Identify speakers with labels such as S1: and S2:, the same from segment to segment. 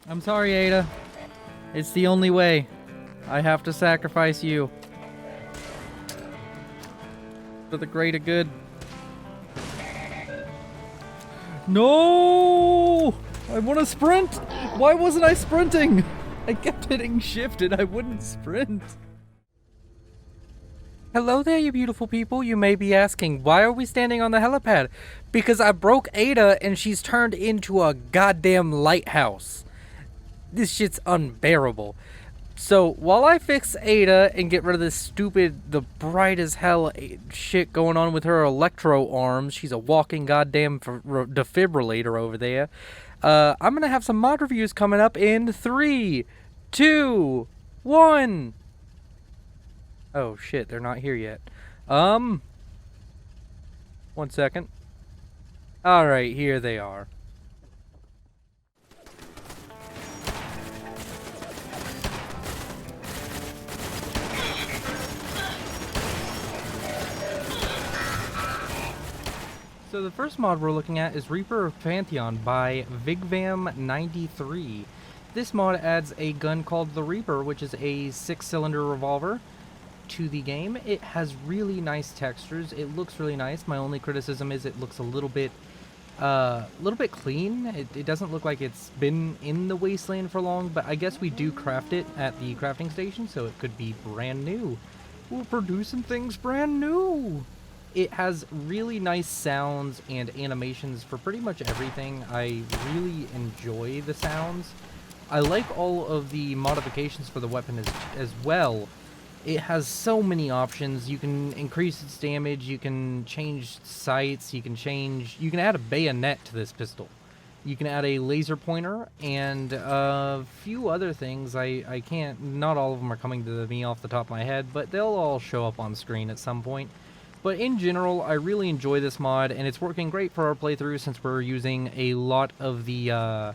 S1: I'm sorry, Ada. It's the only way. I have to sacrifice you. For the greater good. No! I want to sprint! Why wasn't I sprinting? I kept hitting shift and I wouldn't sprint. Hello there, you beautiful people. You may be asking, why are we standing on the helipad? Because I broke Ada and she's turned into a goddamn lighthouse. This shit's unbearable. So, while I fix Ada and get rid of this stupid, the bright as hell shit going on with her electro arms, she's a walking goddamn defibrillator over there, I'm gonna have some mod reviews coming up in 3, 2, 1. Oh shit, they're not here yet. 1 second. Alright, here they are. So the first mod we're looking at is Reaper of Pantheon by Vigvam93. This mod adds a gun called the Reaper, which is a 6-cylinder revolver, to the game. It has really nice textures. It looks really nice. My only criticism is it looks a little bit clean. It doesn't look like it's been in the wasteland for long, but I guess we do craft it at the crafting station, so it could be brand new. We're producing things brand new. It has really nice sounds and animations for pretty much everything. I really enjoy the sounds. I like all of the modifications for the weapon as well. It has so many options. You can increase its damage, you can change sights, you can add a bayonet to this pistol. You can add a laser pointer and a few other things. I can't, not all of them are coming to me off the top of my head, but they'll all show up on screen at some point. But in general, I really enjoy this mod, and it's working great for our playthrough since we're using a lot of the,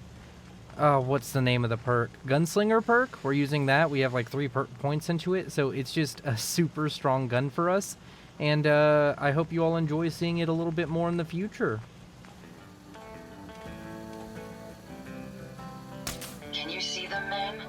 S1: what's the name of the perk? Gunslinger perk? We're using that. We have like 3 points into it, so it's just a super strong gun for us. And I hope you all enjoy seeing it a little bit more in the future.
S2: Can you see them, ma'am?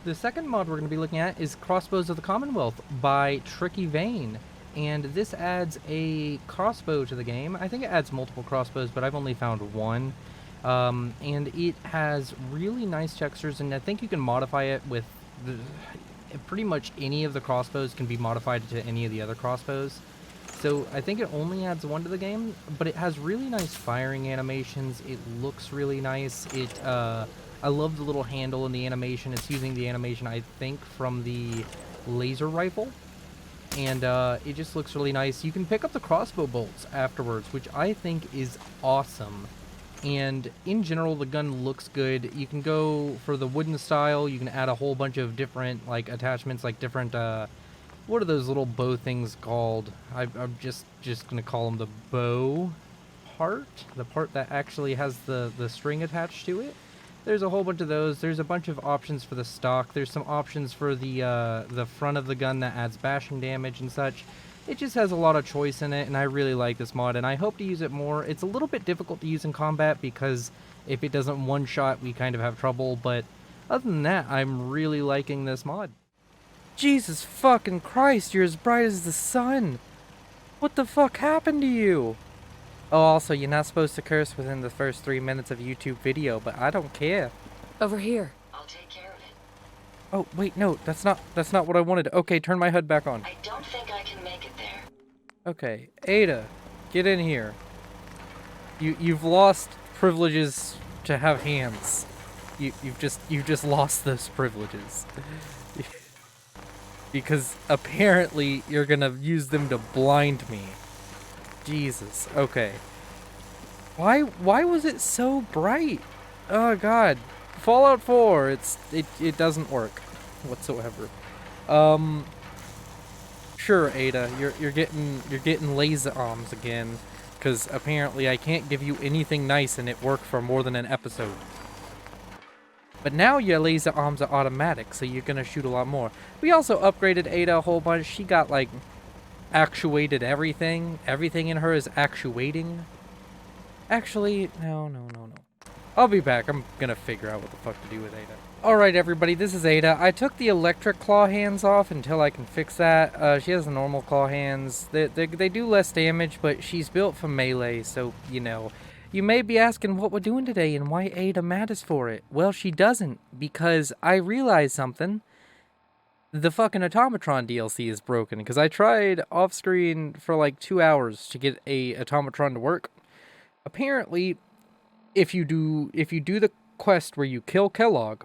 S1: The second mod we're going to be looking at is Crossbows of the Commonwealth by Tricky Vane. And this adds a crossbow to the game. I think it adds multiple crossbows, but I've only found one. And it has really nice textures, and I think you can modify it with pretty much any of the crossbows can be modified to any of the other crossbows. So I think it only adds 1 to the game, but it has really nice firing animations. It looks really nice. I love the little handle in the animation. It's using the animation, I think, from the laser rifle. And it just looks really nice. You can pick up the crossbow bolts afterwards, which I think is awesome. And in general, the gun looks good. You can go for the wooden style. You can add a whole bunch of different like attachments, like different, what are those little bow things called? I'm just going to call them the bow part. The part that actually has the string attached to it. There's a whole bunch of those. There's a bunch of options for the stock. There's some options for the front of the gun that adds bashing damage and such. It just has a lot of choice in it, and I really like this mod, and I hope to use it more. It's a little bit difficult to use in combat because if it doesn't one-shot, we kind of have trouble, but other than that, I'm really liking this mod. Jesus fucking Christ, you're as bright as the sun! What the fuck happened to you? Oh, also, you're not supposed to curse within the first 3 minutes of a YouTube video, but I don't care.
S2: Over here. I'll take care of it.
S1: Oh, wait, no, that's not what I wanted. Okay, turn my HUD back on.
S2: I don't think I can make it there.
S1: Okay, Ada, get in here. You've lost privileges to have hands. You've just lost those privileges. Because apparently you're gonna use them to blind me. Jesus. Okay. Why was it so bright? Oh god. Fallout 4. It doesn't work whatsoever. Sure, Ada. You're getting laser arms again, cuz apparently I can't give you anything nice and it worked for more than an episode. But now your laser arms are automatic, so you're gonna shoot a lot more. We also upgraded Ada a whole bunch. She got like actuated everything. Everything in her is actuating. Actually, no. I'll be back. I'm gonna figure out what the fuck to do with Ada. Alright, everybody, this is Ada. I took the electric claw hands off until I can fix that. She has the normal claw hands. They do less damage, but she's built for melee, so, you know. You may be asking what we're doing today and why Ada matters for it. Well, she doesn't, because I realized something. The fucking Automatron DLC is broken, because I tried off-screen for like 2 hours to get a Automatron to work. Apparently, if you do the quest where you kill Kellogg,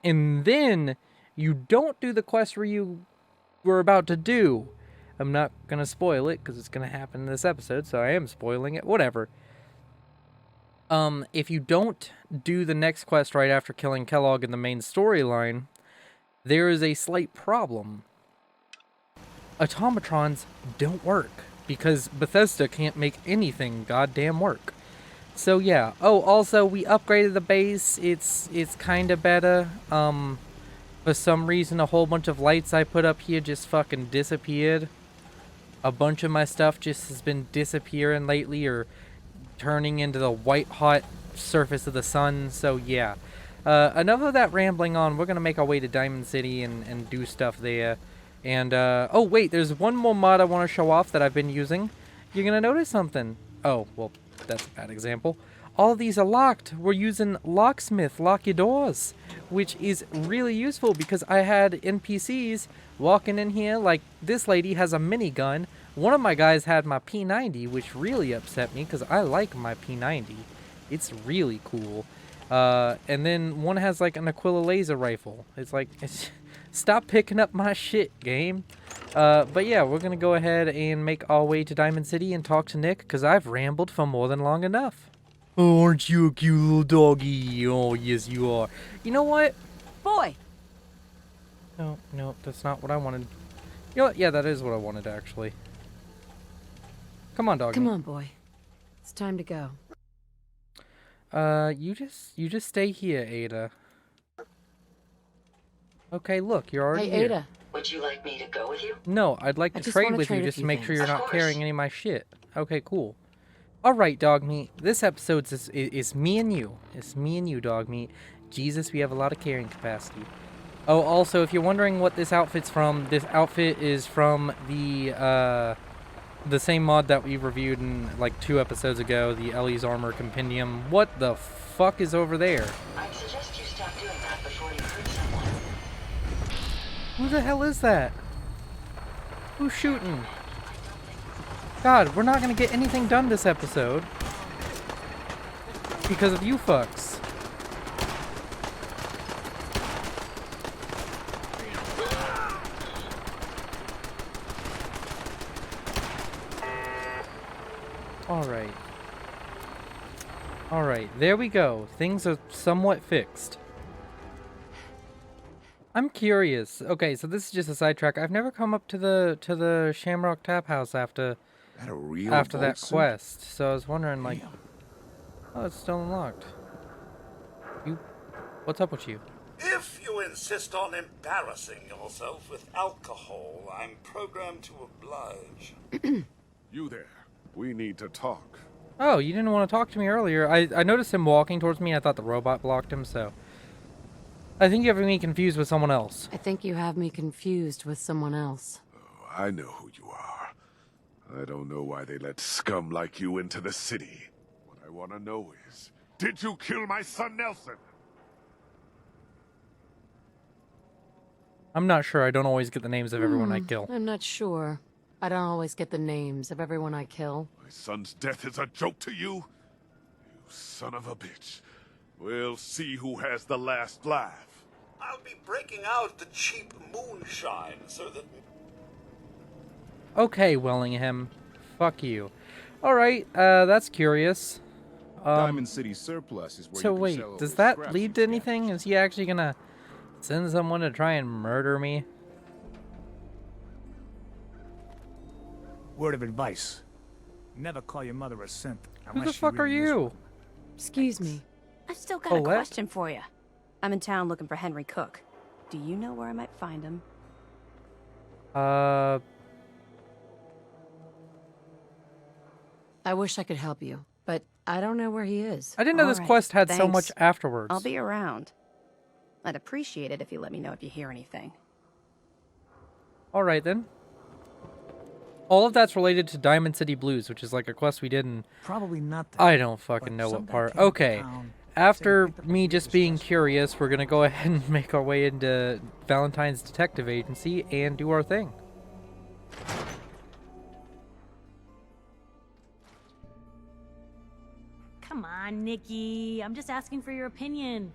S1: and then you don't do the quest where you were about to do, I'm not gonna spoil it because it's gonna happen in this episode, so I am spoiling it. Whatever. If you don't do the next quest right after killing Kellogg in the main storyline, there is a slight problem. Automatrons don't work because Bethesda can't make anything goddamn work. So yeah. Oh, also we upgraded the base. It's kind of better. For some reason a whole bunch of lights I put up here just fucking disappeared. A bunch of my stuff just has been disappearing lately or turning into the white hot surface of the sun. So yeah. Enough of that rambling on. We're gonna make our way to Diamond City and do stuff there. And oh wait, there's one more mod I want to show off that I've been using. You're gonna notice something. Oh, well, that's a bad example. All of these are locked. We're using Locksmith, Lock Your Doors, which is really useful because I had NPCs walking in here like this lady has a minigun. One of my guys had my P90, which really upset me because I like my P90. It's really cool. And then one has like an Aquila laser rifle. It's like, stop picking up my shit, game. But yeah, we're gonna go ahead and make our way to Diamond City and talk to Nick, because I've rambled for more than long enough. Oh, aren't you a cute little doggy? Oh, yes you are. You know what?
S3: Boy!
S1: No, that's not what I wanted. You know what? Yeah, that is what I wanted, actually. Come on, doggy.
S3: Come on, boy. It's time to go.
S1: You just stay here, Ada. Okay, look, you're already
S3: Hey,
S1: here.
S3: Ada.
S2: Would you like me to go with you?
S1: No, I'd like
S3: I
S1: to
S3: just
S1: trade
S3: wanna
S1: with you
S3: trade a
S1: just to
S3: few
S1: make sure
S3: things.
S1: you're
S2: Of
S1: not
S2: course.
S1: carrying any of my shit. Okay, cool. Alright, dog meat. This episode is me and you. It's me and you, dog meat. Jesus, we have a lot of carrying capacity. Oh, also, if you're wondering what this outfit's from, this outfit is from the same mod that we reviewed in, like, 2 episodes ago, the Ellie's Armor Compendium. What the fuck is over there?
S2: I'd suggest you stop doing that before you hurt someone.
S1: Who the hell is that? Who's shooting? God, we're not gonna get anything done this episode. Because of you fucks. Alright, there we go. Things are somewhat fixed. I'm curious. Okay, so this is just a sidetrack. I've never come up to the Shamrock Tap House after that quest. So I was wondering, like, oh, it's still unlocked. What's up with you?
S4: If you insist on embarrassing yourself with alcohol, I'm programmed to oblige.
S5: You there. We need to talk.
S1: Oh, you didn't want to talk to me earlier. I noticed him walking towards me. I thought the robot blocked him, so I think you have me confused with someone else.
S3: I think you have me confused with someone else.
S5: Oh, I know who you are. I don't know why they let scum like you into the city. What I want to know is, did you kill my son Nelson?
S1: I'm not sure. I don't always get the names of everyone I kill.
S3: I'm not sure. I don't always get the names of everyone I kill.
S5: My son's death is a joke to you? You son of a bitch. We'll see who has the last laugh.
S4: I'll be breaking out the cheap moonshine so that...
S1: Okay, Wellingham. Fuck you. Alright, that's curious.
S6: Diamond City surplus is where
S1: So
S6: you can
S1: wait,
S6: sell
S1: does
S6: old
S1: that
S6: scraps
S1: lead
S6: and
S1: to
S6: scavenge.
S1: anything? Is he actually gonna send someone to try and murder me?
S7: Word of advice. Never call your mother a simp.
S1: Who the
S7: unless she
S1: fuck are
S7: really is
S1: you?
S7: one.
S3: Excuse me.
S8: I've still got
S1: Colette?
S8: a question for you. I'm in town looking for Henry Cook. Do you know where I might find him?
S3: I wish I could help you. but I don't know where he is.
S1: I didn't know this
S8: Alright,
S1: quest had so much
S8: thanks.
S1: afterwards.
S8: I'll be around. I'd appreciate it if you let me know if you hear anything.
S1: Alright then. All of that's related to Diamond City Blues, which is like a quest we did in...
S7: Probably nothing.
S1: I don't fucking
S7: But
S1: know
S7: some
S1: what
S7: guy
S1: part.
S7: came to
S1: Okay.
S7: town,
S1: After
S7: said he picked up a
S1: me
S7: weird
S1: just being
S7: distress.
S1: curious, we're gonna go ahead and make our way into Valentine's Detective Agency and do our thing.
S9: Come on, Nikki. I'm just asking for your opinion.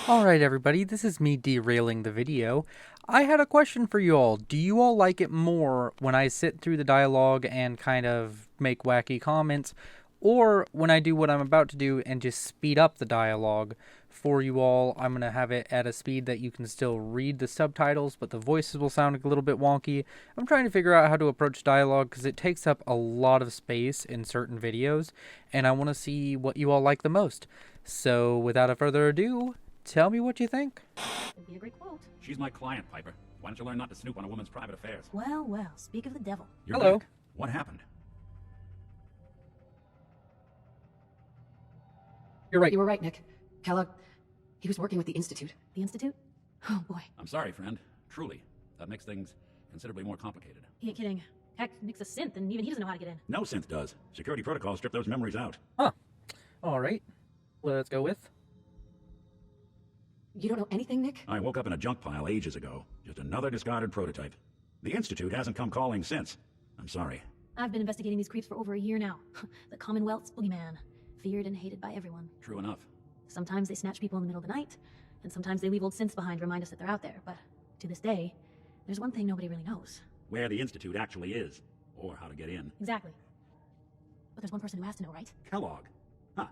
S1: Alright everybody, this is me derailing the video. I had a question for you all. Do you all like it more when I sit through the dialogue and kind of make wacky comments, or when I do what I'm about to do and just speed up the dialogue for you all? I'm going to have it at a speed that you can still read the subtitles, but the voices will sound a little bit wonky. I'm trying to figure out how to approach dialogue because it takes up a lot of space in certain videos, and I want to see what you all like the most. So without further ado, tell me what you think.
S9: It'd be a great quote.
S10: She's my client, Piper. Why don't you learn not to snoop on a woman's private affairs?
S9: Well, well, speak of the devil.
S10: You're
S1: Hello.
S10: back. What happened?
S1: You're right.
S3: You were right, Nick. Kellogg, he was working with the Institute.
S9: The Institute? Oh, boy.
S10: I'm sorry, friend. Truly. That makes things considerably more complicated.
S9: He ain't kidding. Heck, Nick's a synth, and even he doesn't know how to get in.
S10: No synth does. Security protocols strip those memories out.
S1: Huh. Alright. Let's go with.
S3: You don't know anything, Nick?
S10: I woke up in a junk pile ages ago. Just another discarded prototype. The Institute hasn't come calling since. I'm sorry.
S9: I've been investigating these creeps for over a year now. The Commonwealth's boogeyman. Feared and hated by everyone.
S10: True enough.
S9: Sometimes they snatch people in the middle of the night, and sometimes they leave old synths behind to remind us that they're out there. But to this day, there's one thing nobody really knows.
S10: Where the Institute actually is. Or how to get in.
S9: Exactly. But there's one person who has to know, right?
S10: Kellogg. Huh.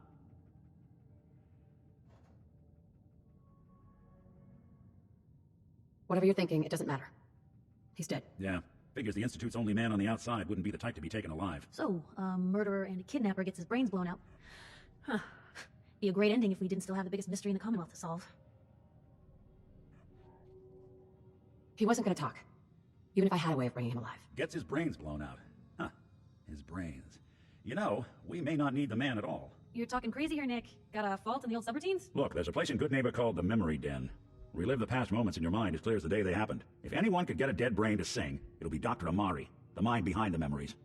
S3: Whatever you're thinking, it doesn't matter. He's dead.
S10: Yeah. Figures the Institute's only man on the outside wouldn't be the type to be taken alive.
S9: So, a murderer and a kidnapper gets his brains blown out. Huh. Be a great ending if we didn't still have the biggest mystery in the Commonwealth to solve.
S3: He wasn't going to talk. Even if I had a way of bringing him alive.
S10: Gets his brains blown out. Huh. His brains. You know, we may not need the man at all.
S9: You're talking crazy here, Nick. Got a fault in the old subroutines?
S10: Look, there's a place in Good Neighbor called the Memory Den. Relive the past moments in your mind as clear as the day they happened. If anyone could get a dead brain to sing, it'll be Dr. Amari, the mind behind the memories.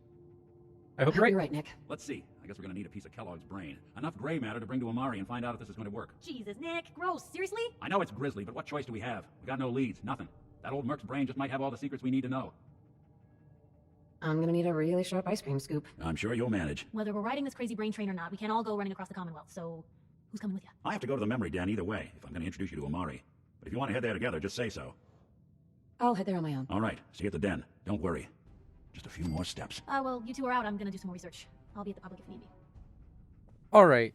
S1: I hope
S3: You're right, Nick.
S10: Let's see. I guess we're gonna need a piece of Kellogg's brain. Enough gray matter to bring to Amari and find out if this is going to work.
S9: Jesus, Nick. Gross. Seriously?
S10: I know it's grisly, but what choice do we have? We got no leads, nothing. That old Merc's brain just might have all the secrets we need to know.
S3: I'm going to need a really sharp ice cream scoop.
S10: I'm sure you'll manage.
S9: Whether we're riding this crazy brain train or not, we can't all go running across the Commonwealth, so who's coming with you?
S10: I have to go to the Memory Den either way, if I'm gonna introduce you to Amari. But if you want to head there together, just say so.
S3: I'll head there on my own.
S10: All right, see you at the den. Don't worry. Just a few more steps.
S9: Well, you two are out. I'm gonna do some more research. I'll be at the public if you need me.
S1: Alright.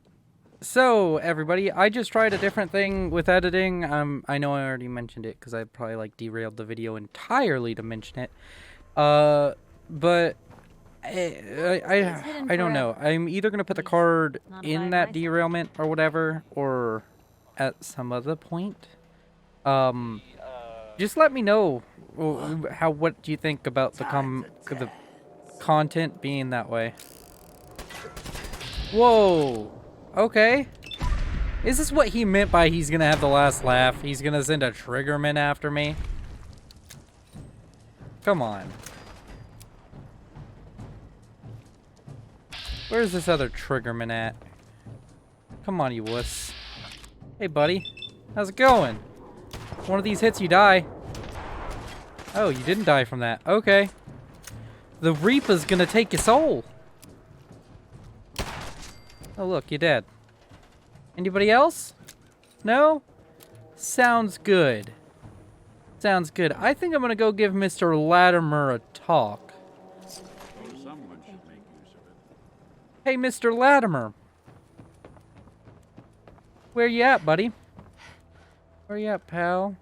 S1: So, everybody, I just tried a different thing with editing. I know I already mentioned it because I probably, like, derailed the video entirely to mention it. But I don't know. I'm either going to put the card in that derailment or whatever, or at some other point. Just let me know what do you think about the content being that way. Whoa. Okay. Is this what he meant by he's gonna have the last laugh? He's gonna send a triggerman after me? Come on. Where's this other triggerman at? Come on, you wuss. Hey, buddy. How's it going? One of these hits, you die. Oh, you didn't die from that. Okay. The Reaper's gonna take your soul. Oh, look, you're dead. Anybody else? No? Sounds good. Sounds good. I think I'm gonna go give Mr. Latimer a talk.
S10: Someone should make use of it.
S1: Hey, Mr. Latimer. Where you at, buddy? Where you at, pal?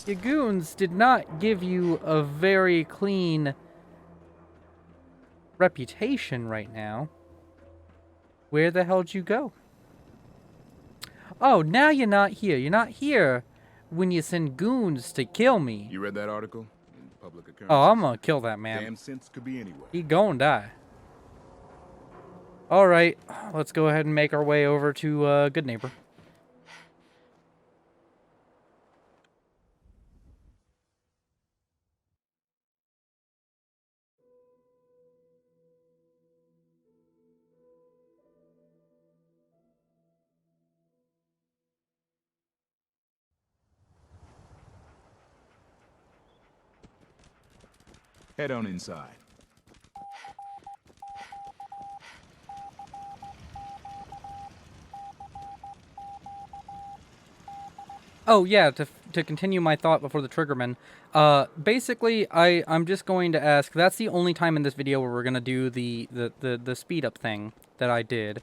S1: Your goons did not give you a very clean reputation right now. Where the hell'd you go? Oh, now you're not here. You're not here when you send goons to kill me.
S6: You read that article? In public occurrences?
S1: Oh, I'm gonna kill that man.
S6: Damn sense could be anywhere.
S1: He gon' die. Alright, let's go ahead and make our way over to Good Neighbor.
S6: Head on inside.
S1: Oh yeah, to continue my thought before the Triggerman, basically I'm just going to ask. That's the only time in this video where we're gonna do the speed up thing that I did.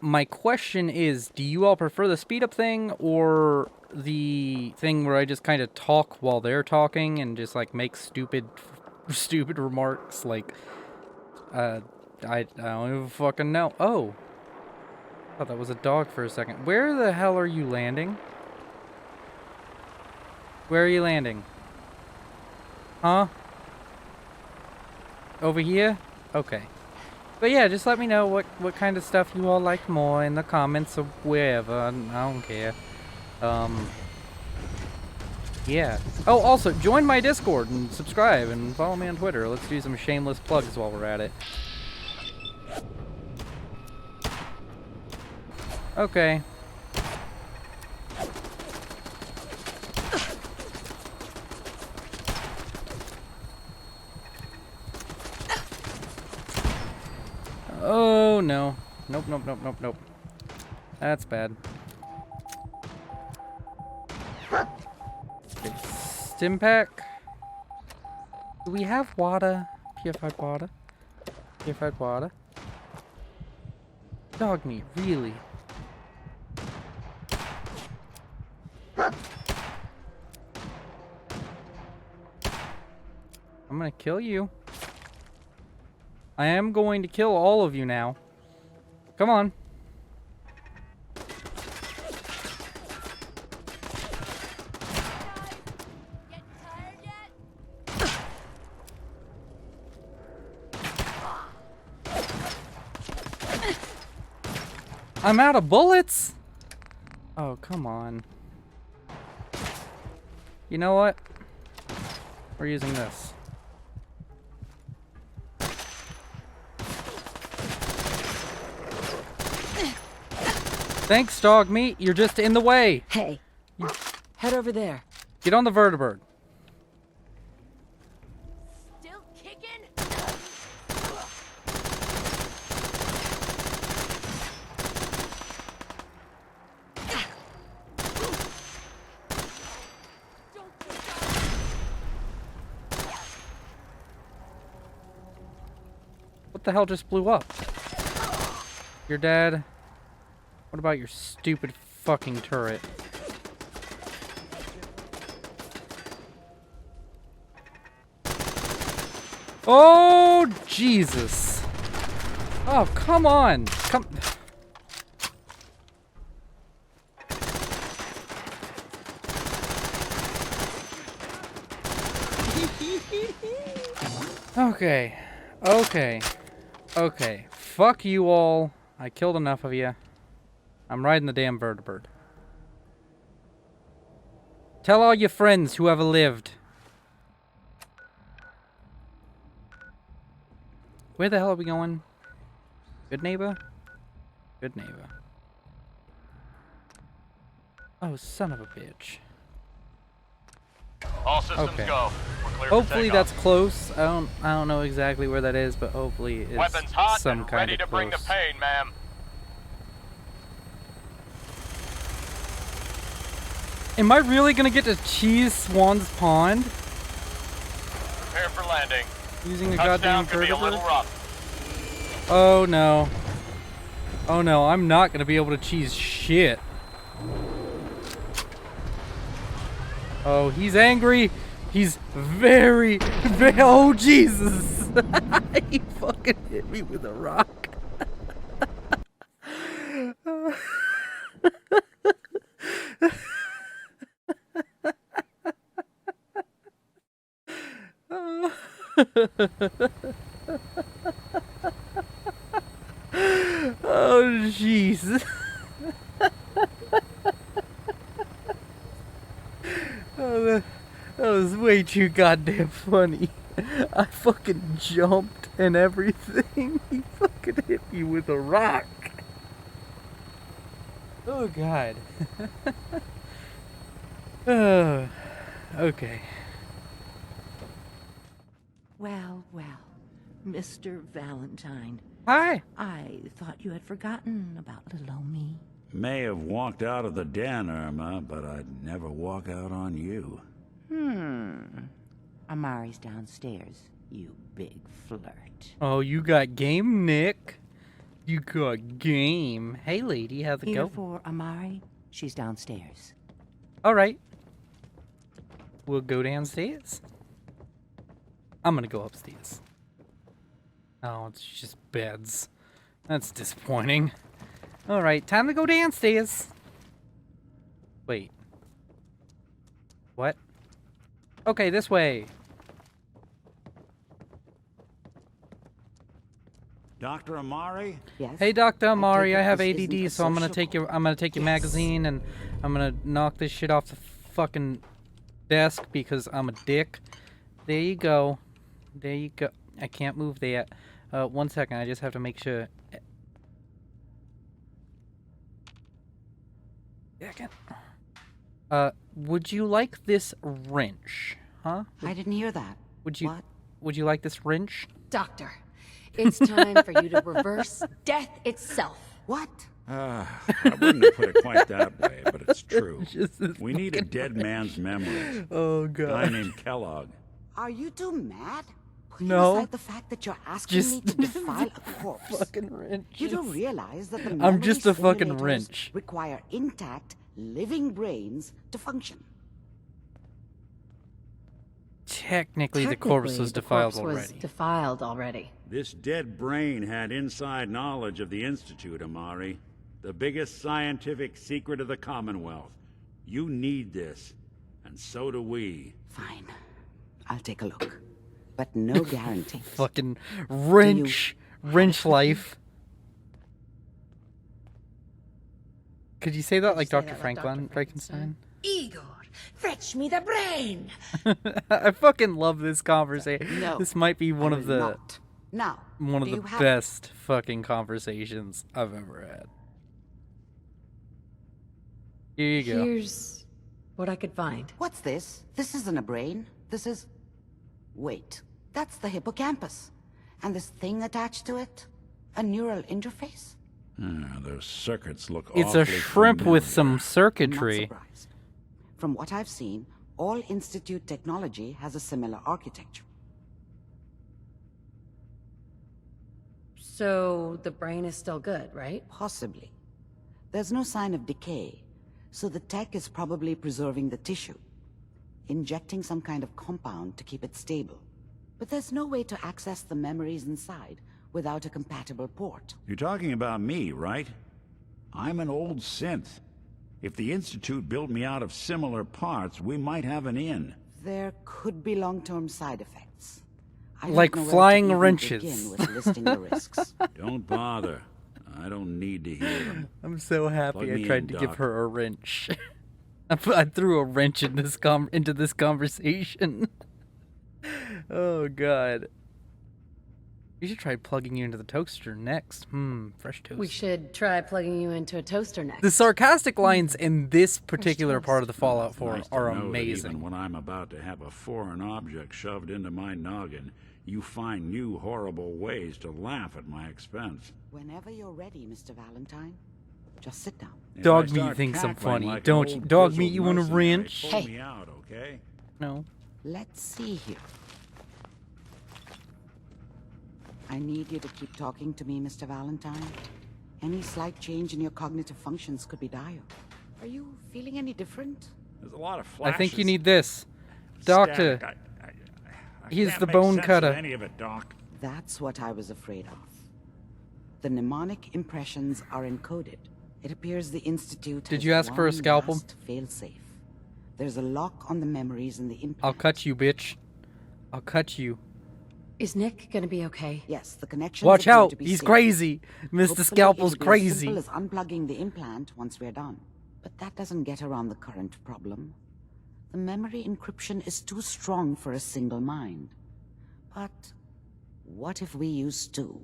S1: My question is, do you all prefer the speed up thing or the thing where I just kind of talk while they're talking and just like make stupid remarks? Like, I don't even fucking know. Oh, I thought that was a dog for a second. Where the hell are you landing? Where are you landing? Huh? Over here? Okay. But yeah, just let me know what kind of stuff you all like more in the comments or wherever. I don't care. Yeah. Oh, also, join my Discord and subscribe and follow me on Twitter. Let's do some shameless plugs while we're at it. Okay. Oh, no. Nope, nope, nope, nope, nope. That's bad. Okay, stim pack. Do we have water? Purified water? Purified water? Dog meat, really? I'm gonna kill you. I am going to kill all of you now. Come on. I'm out of bullets? Oh, come on. You know what? We're using this. Thanks, dog meat. You're just in the way.
S3: Hey, head over there.
S1: Get on the vertibird.
S8: Still kicking?
S1: What the hell just blew up? You're dead. What about your stupid fucking turret? Oh, Jesus. Oh, come on. Come. Okay. Okay. Okay. Fuck you all. I killed enough of you. I'm riding the damn vertibird. Tell all your friends who ever lived. Where the hell are we going? Good neighbor? Good neighbor. Oh, son of a bitch.
S11: All systems go. We're clear for
S1: Hopefully
S11: takeoff.
S1: that's close. I don't know exactly where that is, but hopefully it's
S11: Weapons hot
S1: some
S11: and
S1: kind
S11: ready
S1: of
S11: to bring the
S1: close.
S11: pain, ma'am.
S1: Am I really gonna get to cheese Swan's Pond
S11: Prepare for landing.
S1: using a
S11: Touchdown
S1: goddamn
S11: could be a little
S1: vertibird?
S11: rough.
S1: Oh no. Oh no, I'm not gonna be able to cheese shit. Oh, he's angry. He's very, very. Oh Jesus! He fucking hit me with a rock. Oh, jeez. Oh, that was way too goddamn funny. I fucking jumped and everything. He fucking hit me with a rock. Oh, God. Okay.
S12: Well, Mr. Valentine.
S1: Hi.
S12: I thought you had forgotten about little old me.
S10: May have walked out of the den, Irma, but I'd never walk out on you.
S12: Amari's downstairs, you big flirt.
S1: Oh, you got game, Nick. You got game. Hey, lady, how's it
S12: Here
S1: go?
S12: for Amari, she's downstairs.
S1: All right. We'll go downstairs. I'm gonna go upstairs. Oh, it's just beds. That's disappointing. All right, time to go downstairs. Wait. What? Okay, this way.
S10: Dr. Amari?
S12: Yes.
S1: Hey, Dr. Amari,
S12: take
S1: I
S12: it
S1: have
S12: this isn't a
S1: ADD, so I'm gonna
S12: social
S1: take your
S12: call.
S1: magazine and I'm gonna knock this shit off the fucking desk because I'm a dick. There you go. There you go. I can't move that. 1 second, I just have to make sure. Second. Would you like this wrench? Huh?
S12: I didn't hear that.
S1: Would you?
S12: What?
S1: Would you like this wrench?
S3: Doctor, it's time for you to reverse death itself.
S12: What?
S10: I wouldn't have put it quite that way, but it's true.
S1: Just this
S10: We need a dead man's memories.
S1: Oh
S10: A
S1: God.
S10: guy named Kellogg.
S12: Are you two mad? Putting
S1: No.
S12: aside the fact that you're asking me
S1: Just
S12: to defile a corpse.
S1: fucking wrench.
S12: You don't realize that the
S1: I'm
S12: memory
S1: just a fucking
S12: simulators
S1: wrench.
S12: require intact, living brains to function.
S1: Technically, the corpse was defiled
S3: corpse was
S1: already.
S3: defiled already.
S10: This dead brain had inside knowledge of the Institute, Amari. The biggest scientific secret of the Commonwealth. You need this, and so do we.
S12: Fine. I'll take a look. But no guarantees.
S1: Fucking wrench life. Could you say that like Dr. Franklin Frankenstein?
S12: Igor, fetch me the brain!
S1: I fucking love this conversation.
S12: No,
S1: This might be one
S12: I
S1: of
S12: will
S1: the
S12: not. Now,
S1: one of
S12: do
S1: the
S12: you have
S1: best fucking conversations I've ever had. Here you go.
S3: Here's what I could find.
S12: What's this? This isn't a brain. This is... Wait, that's the hippocampus. And this thing attached to it? A neural interface?
S10: Those circuits look
S1: It's a
S10: awfully
S1: shrimp with
S10: familiar.
S1: some
S12: I'm not
S1: circuitry.
S12: surprised. From what I've seen, all Institute technology has a similar architecture.
S3: So the brain is still good, right?
S12: Possibly. There's no sign of decay, so the tech is probably preserving the tissue, injecting some kind of compound to keep it stable. But there's no way to access the memories inside without a compatible port.
S10: You're talking about me, right? I'm an old synth. If the Institute built me out of similar parts, we might have an in.
S12: There could be long-term side effects. I don't
S1: Like
S12: know where to
S1: flying
S12: even
S1: wrenches.
S12: begin with listing the risks.
S10: Don't bother. I don't need to hear them.
S1: I'm so happy
S10: Plug
S1: I
S10: me
S1: tried
S10: in,
S1: to give
S10: Doc.
S1: her a wrench. I threw a wrench in this into this conversation. Oh God. We should try plugging you into the toaster next. Fresh toast.
S3: We should try plugging you into a toaster next.
S1: The sarcastic lines in this particular part of the Fallout 4
S10: Nice to
S1: are
S10: know that
S1: amazing.
S10: even when I'm about to have a foreign object shoved into my noggin, you find new horrible ways to laugh at my expense.
S12: Whenever you're ready, Mr. Valentine, just sit down.
S10: If
S1: Dog
S10: I
S1: meat
S10: start
S1: thinks I'm
S10: cackling
S1: funny,
S10: like an
S1: don't you?
S10: old
S1: Dog
S10: grizzled
S1: meat, you want a
S10: mercenary,
S1: wrench?
S10: pull
S12: Hey.
S10: me out, okay?
S1: No.
S12: Let's see here. I need you to keep talking to me, Mr. Valentine. Any slight change in your cognitive functions could be dire. Are you feeling any different?
S10: There's a lot of
S1: I
S10: flashes.
S1: think you need this. Doctor.
S10: Static. I
S1: He's
S10: can't
S1: the
S10: make
S1: bone
S10: sense
S1: cutter.
S10: of any of it, Doc.
S12: That's what I was afraid of. The mnemonic impressions are encoded. It appears the Institute
S1: Did
S12: has
S1: you ask for a
S12: one
S1: scalpel?
S12: last fail-safe. There's a lock on the memories in the implant.
S1: I'll cut you, bitch. I'll cut you.
S3: Is Nick gonna be okay?
S12: Yes, the connection.
S1: Watch out! He's crazy! Mr. Scalpel's crazy.
S12: As simple as unplugging the implant once we're done. But that doesn't get around the current problem. The memory encryption is too strong for a single mind. But what if we use two?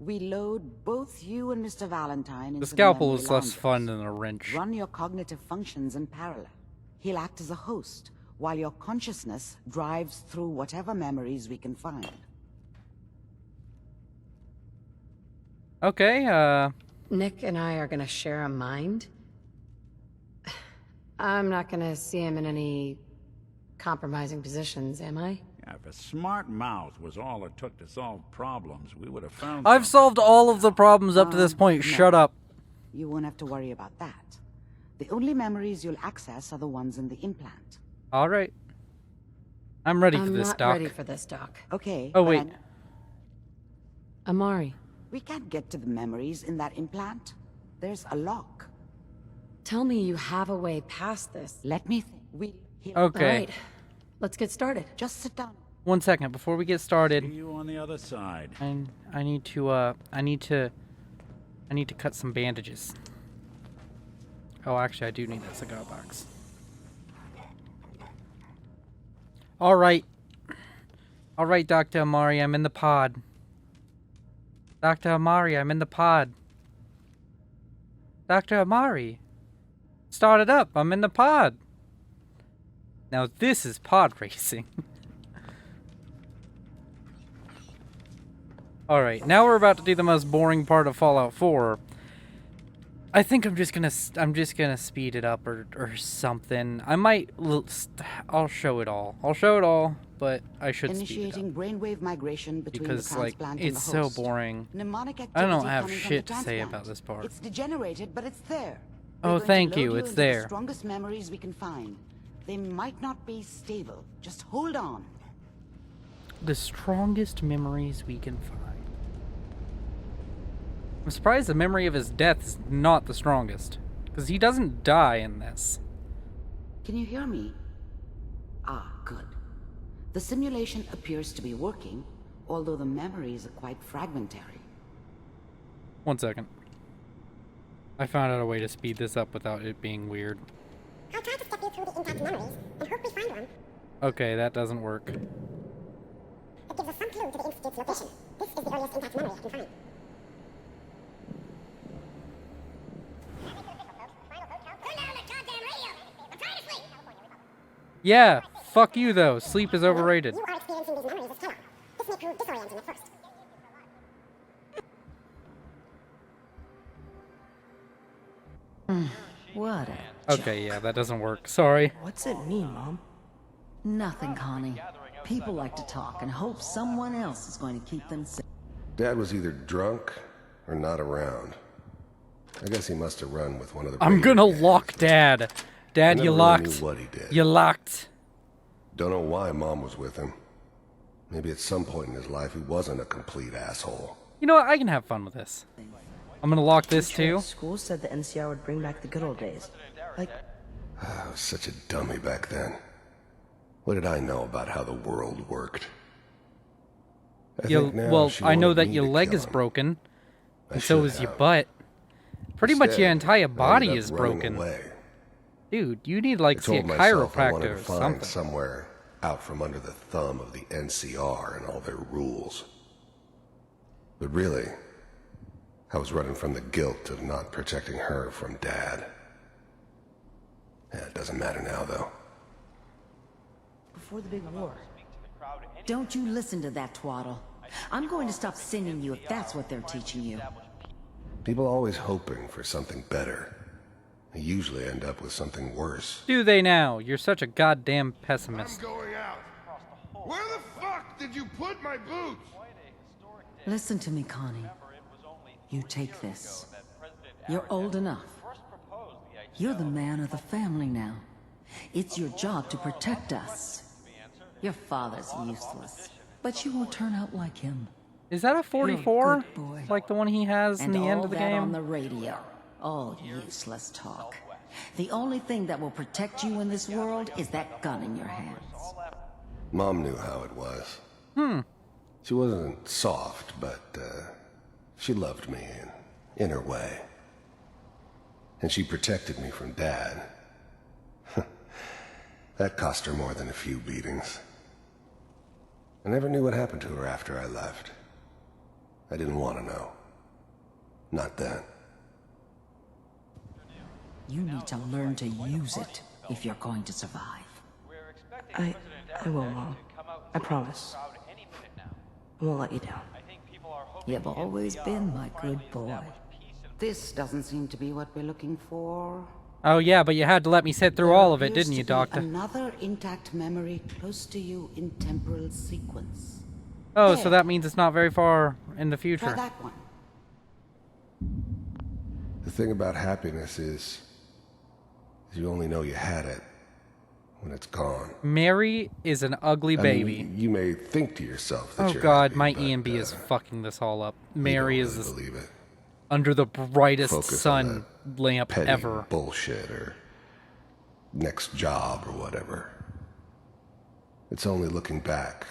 S12: We load both you and Mr. Valentine into
S1: The Scalpel
S12: memory
S1: is less
S12: loungers.
S1: fun than a wrench.
S12: Run your cognitive functions in parallel. He'll act as a host, while your consciousness drives through whatever memories we can find.
S1: Okay,
S3: Nick and I are gonna share a mind? I'm not gonna see him in any compromising positions, am I?
S10: Yeah, if a smart mouth was all it took to solve problems, we would have found
S1: I've solved all of the problems up to this point.
S12: No.
S1: Shut up.
S12: You won't have to worry about that. The only memories you'll access are the ones in the implant.
S1: Alright. I'm ready for this,
S3: not
S1: Doc.
S3: ready for this, Doc.
S12: Okay.
S1: Oh,
S12: but
S1: wait.
S3: Amari,
S12: we can't get to the memories in that implant. There's a lock.
S3: tell me you have a way past this.
S12: Let me think.
S1: Okay.
S3: Alright, let's get started.
S12: Just sit down.
S1: 1 second before we get started.
S10: See you on the other side.
S1: I need to cut some bandages. Oh, actually, I do need that cigar box. Alright. Alright, Dr. Amari, I'm in the pod. Dr. Amari, I'm in the pod. Dr. Amari. Start it up, I'm in the pod. Now this is pod racing. Alright, now we're about to do the most boring part of Fallout 4. I think I'm just gonna speed it up or something. I might, I'll show it all. I'll show it all, but I should speed it
S12: Initiating
S1: up.
S12: brainwave migration between
S1: Because,
S12: the
S1: like,
S12: transplant and
S1: it's
S12: the
S1: so
S12: host.
S1: boring.
S12: Mnemonic
S1: I don't
S12: activity
S1: have
S12: coming from
S1: shit
S12: the
S1: to say
S12: transplant.
S1: about this part.
S12: It's degenerated, but it's there.
S1: Oh,
S12: We're going to
S1: thank
S12: load
S1: you, it's
S12: into
S1: there.
S12: The strongest memories we can find. They might not be stable. Just hold on.
S1: The strongest memories we can find. I'm surprised the memory of his death is not the strongest. Because he doesn't die in this.
S12: Can you hear me? Ah, good. The simulation appears to be working, although the memories are quite fragmentary.
S1: 1 second. I found out a way to speed this up without it being weird.
S13: I'll try to step you through the intact memories and hope we find one.
S1: Okay, that doesn't work.
S13: It gives us some clue to the Institute's location. This is the earliest intact memory I can find.
S1: Yeah, fuck you though. Sleep is overrated.
S13: You are experiencing these memories as chaos. This may prove disorienting at first.
S14: What
S1: Okay, yeah, that doesn't work. Sorry.
S14: What's it mean, Mom? Nothing, Connie. People like to talk and hope someone else is going to keep them safe.
S15: Dad was either drunk or not around. I guess he must have run with one of the...
S1: I'm gonna lock Dad. Dad,
S15: I
S1: you
S15: never really
S1: locked.
S15: knew what he did.
S1: You locked.
S15: Don't know why Mom was with him. Maybe at some point in his life he wasn't a complete asshole.
S1: You know what? I can have fun with this. I'm gonna lock this too.
S14: School said the NCR would bring back the good old days. Like,
S15: I was such a dummy back then. What did I know about how the world worked?
S1: Well, I know that your leg is broken, and so is your butt. Pretty much your entire body is broken. Dude, you need like see a chiropractor or something.
S15: Somewhere out from under the thumb of the NCR and all their rules. But really, I was running from the guilt of not protecting her from Dad. Yeah, it doesn't matter now, though.
S14: before the big war. Don't you listen to that twaddle. I'm going to stop singing you if that's what they're teaching you.
S15: People always hoping for something better. They usually end up with something worse.
S1: Do they now? You're such a goddamn pessimist.
S5: I'm going out. Where the fuck did you put my boots?
S14: Listen to me, Connie. You take this. You're old enough. You're the man of the family now. It's your job to protect us. Your father's useless, but you won't turn out like him.
S1: Is that a 44? Like the one he has in the end of the game?
S14: On the radio. All useless talk. The only thing that will protect you in this world is that gun in your hands.
S15: Mom knew how it was. She wasn't soft, but she loved me in her way. And she protected me from Dad. That cost her more than a few beatings. I never knew what happened to her after I left. I didn't want to know. Not then.
S14: You need to learn to use it if you're going to survive.
S3: I will, Mom. I promise. I won't let you down.
S14: You've always been my good boy.
S12: This doesn't seem to be what we're looking for.
S1: Oh yeah, but you had to let me sit through all of it, didn't you, Doctor?
S12: Another intact memory close to you in temporal sequence.
S1: Oh,
S12: There.
S1: so that means it's not very far in the future.
S12: Try that one.
S15: The thing about happiness is you only know you had it when it's gone.
S1: Mary is an ugly baby.
S15: I mean, you may think to yourself that
S1: Oh
S15: you're
S1: god,
S15: happy,
S1: my
S15: but,
S1: EMB is fucking this all up.
S15: you
S1: Mary
S15: don't
S1: is
S15: really believe it.
S1: under the brightest
S15: Focus
S1: sun
S15: on
S1: lamp
S15: petty
S1: ever.
S15: bullshit or next job or whatever. It's only looking back,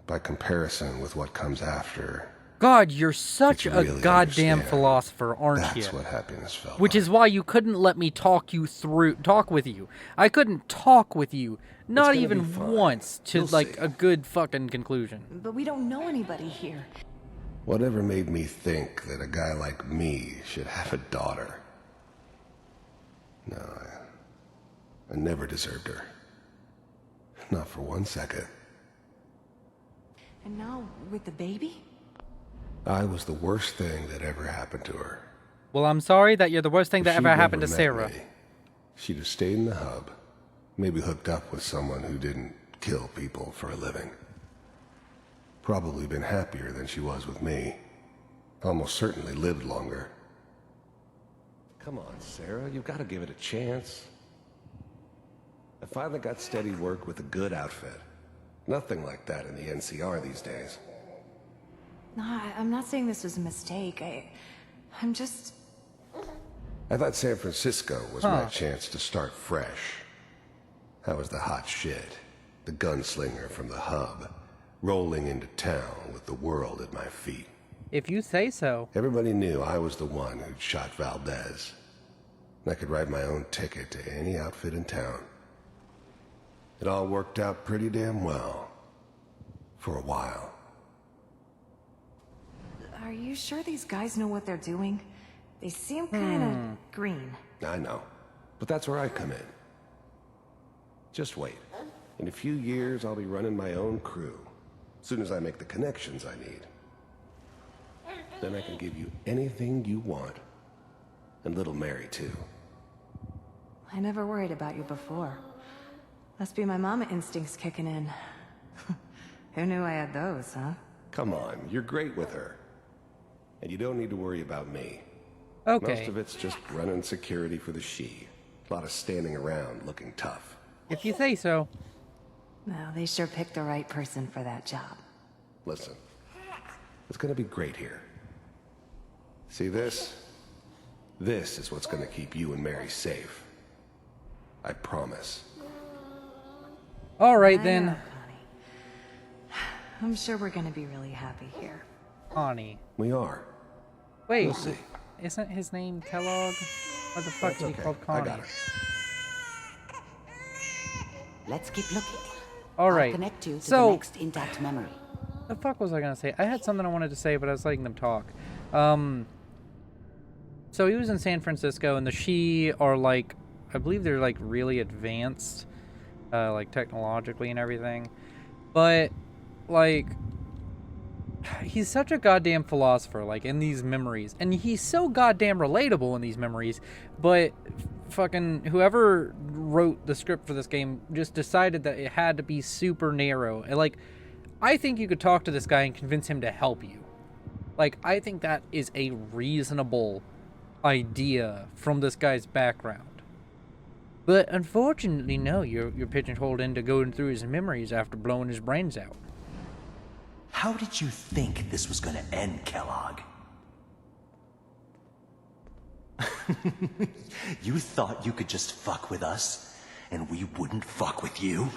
S15: by comparison with what comes after.
S1: God, you're such
S15: you
S1: a
S15: really
S1: goddamn
S15: understand.
S1: philosopher, aren't you?
S15: That's what happiness felt
S1: Which is why you couldn't let me talk with you. I couldn't talk with you, not
S15: gonna
S1: even
S15: be fine.
S1: once, to
S15: You'll
S1: like
S15: see.
S1: a good fucking conclusion.
S14: But we don't know anybody here.
S15: Whatever made me think that a guy like me should have a daughter? No, I never deserved her. Not for 1 second.
S14: And now, with the baby?
S15: I was the worst thing that ever happened to her.
S1: Well, I'm sorry that you're the worst thing
S15: If
S1: that
S15: she'd
S1: ever happened to
S15: never met
S1: Sarah.
S15: me, she'd have stayed in the hub, maybe hooked up with someone who didn't kill people for a living. Probably been happier than she was with me. Almost certainly lived longer. Come on, Sarah, you've got to give it a chance. I finally got steady work with a good outfit. Nothing like that in the NCR these days.
S16: No, I'm not saying this was a mistake. I'm just...
S15: I thought San Francisco was my chance to start fresh. I was the hot shit, the gunslinger from the hub, rolling into town with the world at my feet.
S1: If you say so.
S15: Everybody knew I was the one who'd shot Valdez. I could write my own ticket to any outfit in town. It all worked out pretty damn well. For a while.
S16: Are you sure these guys know what they're doing? They seem kind of green.
S15: I know. But that's where I come in. Just wait. In a few years, I'll be running my own crew. As soon as I make the connections I need. Then I can give you anything you want. And little Mary, too.
S16: I never worried about you before. Must be my mama instincts kicking in. Who knew I had those, huh?
S15: Come on, you're great with her. And you don't need to worry about me.
S1: Okay.
S15: Most of it's just running security for the she. A lot of standing around looking tough.
S1: If you say so.
S16: Well, they sure picked the right person for that job.
S15: Listen, it's gonna be great here. See this? This is what's gonna keep you and Mary safe. I promise.
S1: All right
S16: I
S1: then.
S16: know, Connie. I'm sure we're gonna be really happy here.
S1: Connie.
S15: We are.
S1: Wait,
S15: We'll see.
S1: isn't his name Kellogg? What the fuck
S15: That's
S1: is he
S15: okay.
S1: called
S15: I
S1: Connie?
S15: got it.
S12: Let's keep looking.
S1: All
S12: I'll
S1: right.
S12: connect you to
S1: So-
S12: the next intact memory.
S1: The fuck was I gonna say? I had something I wanted to say, but I was letting them talk. So he was in San Francisco, and the She are like, I believe they're like really advanced, like technologically and everything. But like, he's such a goddamn philosopher, like in these memories, and he's so goddamn relatable in these memories. But fucking whoever wrote the script for this game just decided that it had to be super narrow. And like, I think you could talk to this guy and convince him to help you. Like, I think that is a reasonable idea from this guy's background. But unfortunately, no, you're pigeonholed into going through his memories after blowing his brains out.
S17: How did you think this was gonna end, Kellogg? You thought you could just fuck with us, and we wouldn't fuck with you?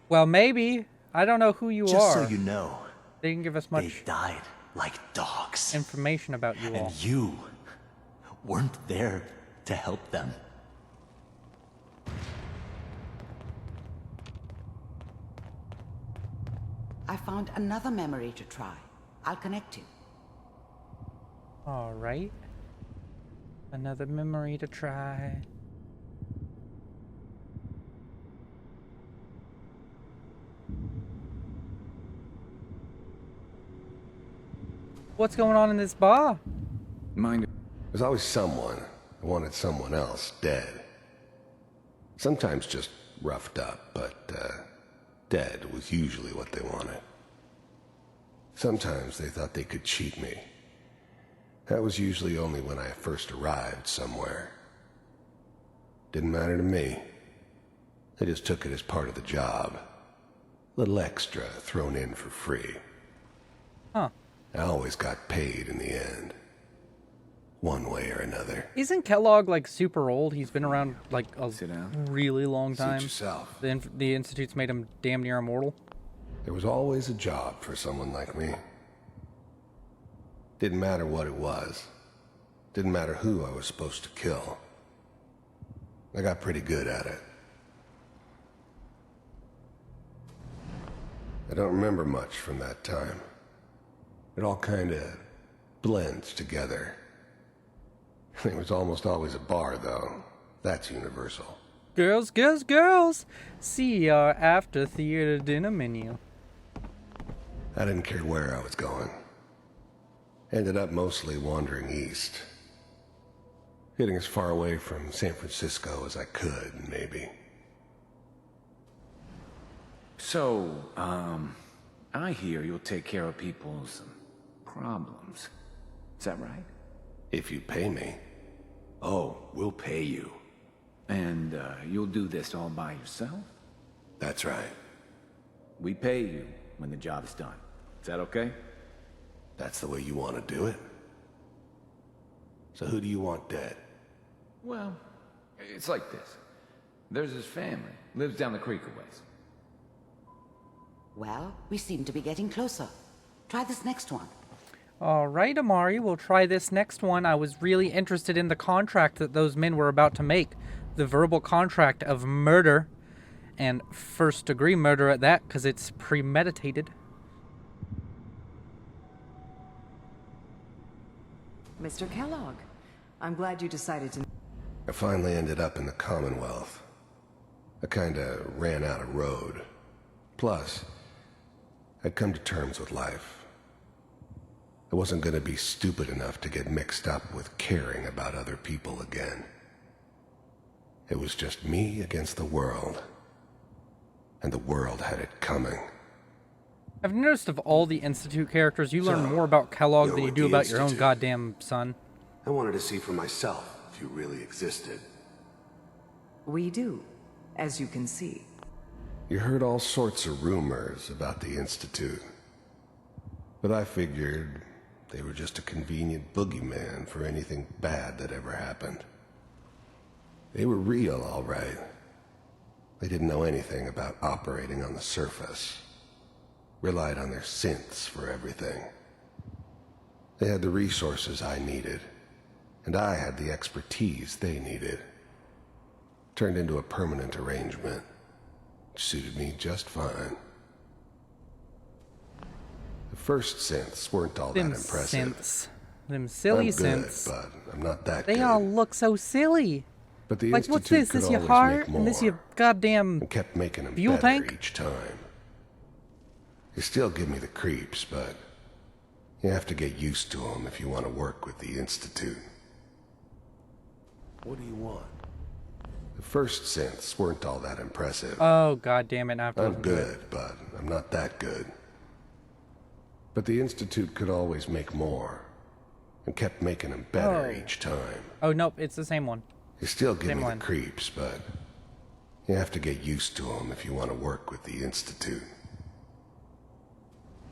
S1: Well, maybe. I don't know who you
S17: Just
S1: are.
S17: so you know,
S1: They didn't give us
S17: They
S1: much
S17: died like dogs.
S1: information about you all.
S17: And you weren't there to help them.
S12: I found another memory to try. I'll connect you.
S1: All right. Another memory to try. What's going on in this bar?
S15: Mind. There's always someone who wanted someone else dead. Sometimes just roughed up, but dead was usually what they wanted. Sometimes they thought they could cheat me. That was usually only when I first arrived somewhere. Didn't matter to me. I just took it as part of the job. A little extra thrown in for free.
S1: Huh.
S15: I always got paid in the end. One way or another.
S1: Isn't Kellogg like super old? He's been around like a really long time.
S15: Suit yourself.
S1: The Institute's made him damn near immortal.
S15: There was always a job for someone like me. Didn't matter what it was. Didn't matter who I was supposed to kill. I got pretty good at it. I don't remember much from that time. It all kind of blends together. There was almost always a bar, though. That's universal.
S1: Girls, girls, girls! See our after theater dinner menu.
S15: I didn't care where I was going. Ended up mostly wandering east. Getting as far away from San Francisco as I could, maybe.
S6: So, I hear you'll take care of people's problems. Is that right?
S15: If you pay me.
S6: Oh, we'll pay you. And, you'll do this all by yourself?
S15: That's right.
S6: We pay you when the job's done. Is that okay?
S15: That's the way you want to do it? So who do you want dead?
S18: Well, it's like this. There's his family. Lives down the creek a ways.
S12: Well, we seem to be getting closer. Try this next one.
S1: Alright, Amari, we'll try this next one. I was really interested in the contract that those men were about to make. The verbal contract of murder. And first-degree murder at that, because it's premeditated.
S16: Mr. Kellogg, I'm glad you decided to...
S15: I finally ended up in the Commonwealth. I kinda ran out of road. Plus, I'd come to terms with life. I wasn't gonna be stupid enough to get mixed up with caring about other people again. It was just me against the world. And the world had it coming.
S1: I've noticed of all the Institute characters, you learn more about Kellogg than you do about your own goddamn son.
S19: I wanted to see for myself if you really existed.
S16: We do, as you can see.
S15: You heard all sorts of rumors about the Institute. But I figured they were just a convenient boogeyman for anything bad that ever happened. They were real, all right. They didn't know anything about operating on the surface. Relied on their synths for everything. They had the resources I needed, and I had the expertise they needed. Turned into a permanent arrangement, which suited me just fine. The first synths weren't all that impressive.
S1: Synths. Them silly
S15: I'm good,
S1: synths.
S15: but I'm not that
S1: They
S15: good.
S1: all look so silly.
S15: But the
S1: like, what's
S15: Institute
S1: this?
S15: could
S1: This your
S15: always
S1: heart?
S15: make
S1: And this
S15: more,
S1: your goddamn
S15: and kept making them
S1: fuel
S15: better
S1: tank?
S15: each time. They still give me the creeps, but you have to get used to them if you want to work with the Institute. What do you want? The first synths weren't all that impressive.
S1: Oh, god damn it. Now I have to
S15: I'm
S1: listen to it.
S15: good, but I'm not that good. But the Institute could always make more, and kept making them better each time.
S1: Oh, nope. It's the same one.
S15: They still give
S1: Same
S15: me
S1: one.
S15: the creeps, but you have to get used to them if you want to work with the Institute.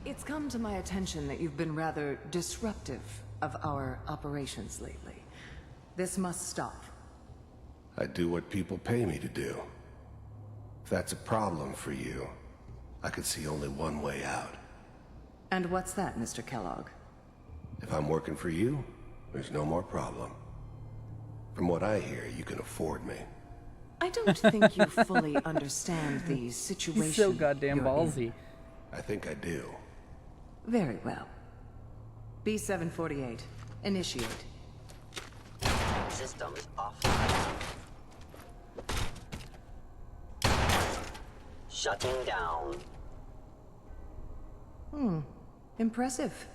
S16: It's come to my attention that you've been rather disruptive of our operations lately. This must stop.
S15: I do what people pay me to do. If that's a problem for you, I could see only one way out.
S3: And what's that, Mr. Kellogg?
S15: If I'm working for you, there's no more problem. From what I hear, you can afford me.
S3: I don't think you fully understand the situation.
S1: He's so goddamn
S3: you're
S1: ballsy.
S3: in.
S15: I think I do.
S3: Very well. B-748, initiate.
S2: Systems offline. Shutting down.
S3: Impressive.